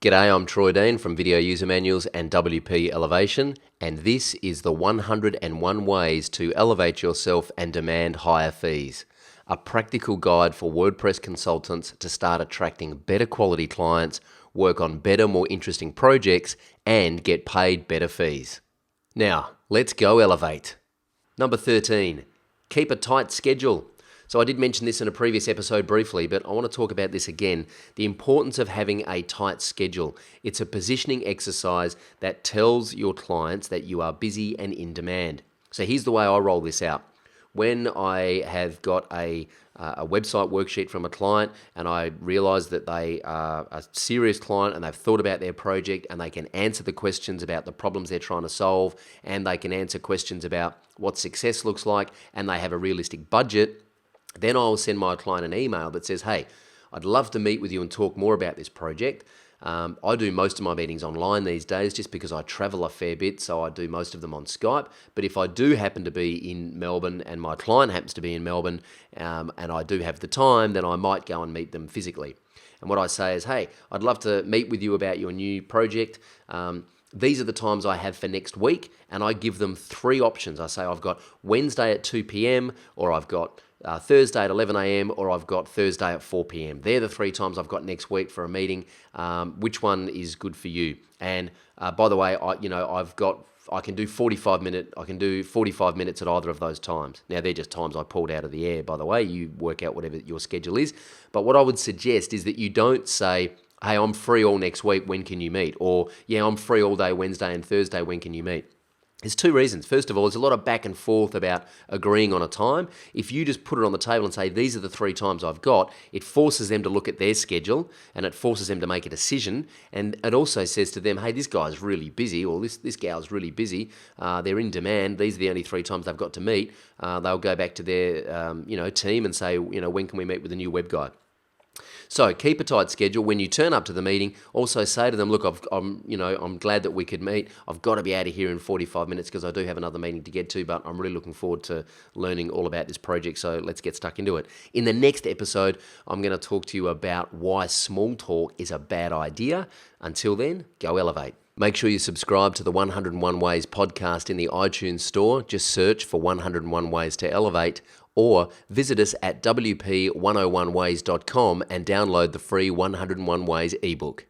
G'day, I'm Troy Dean from Video User Manuals and WP Elevation, and this is the 101 Ways to Elevate Yourself and Demand Higher Fees, a practical guide for WordPress consultants to start attracting better quality clients, work on better, more interesting projects, and get paid better fees. Now, let's go elevate. Number 13, keep a tight schedule. So I did mention this in a previous episode briefly, but I want to talk about this again. The importance of having a tight schedule. It's a positioning exercise that tells your clients that you are busy and in demand. So here's the way I roll this out. When I have got a website worksheet from a client and I realize that they are a serious client and they've thought about their project and they can answer the questions about the problems they're trying to solve, and they can answer questions about what success looks like, and they have a realistic budget, then I'll send my client an email that says, hey, I'd love to meet with you and talk more about this project. I do most of my meetings online these days just because I travel a fair bit, so I do most of them on Skype. But if I do happen to be in Melbourne and my client happens to be in Melbourne, and I do have the time, then I might go and meet them physically. And what I say is, hey, I'd love to meet with you about your new project. These are the times I have for next week, and I give them 3 options. I say I've got Wednesday at 2 p.m, or I've got Thursday at 11 a.m, or I've got Thursday at 4 p.m. They're the 3 times I've got next week for a meeting. Which one is good for you? And by the way, I can do 45 minutes at either of those times. Now, they're just times I pulled out of the air, by the way. You work out whatever your schedule is. But what I would suggest is that you don't say, hey, I'm free all next week, when can you meet? Or, yeah, I'm free all day Wednesday and Thursday, when can you meet? There's 2 reasons. First of all, there's a lot of back and forth about agreeing on a time. If you just put it on the table and say, these are the 3 times I've got, it forces them to look at their schedule and it forces them to make a decision. And it also says to them, hey, this guy's really busy, or this gal's really busy. They're in demand. These are the only 3 times they've got to meet. They'll go back to their team and say, when can we meet with a new web guy? So keep a tight schedule. When you turn up to the meeting, also say to them, look, I'm glad that we could meet. I've got to be out of here in 45 minutes because I do have another meeting to get to, but I'm really looking forward to learning all about this project, so let's get stuck into it. In the next episode, I'm going to talk to you about why small talk is a bad idea. Until then, go elevate. Make sure you subscribe to the 101 Ways podcast in the iTunes store. Just search for 101 Ways to Elevate, or visit us at wp101ways.com and download the free 101 Ways ebook.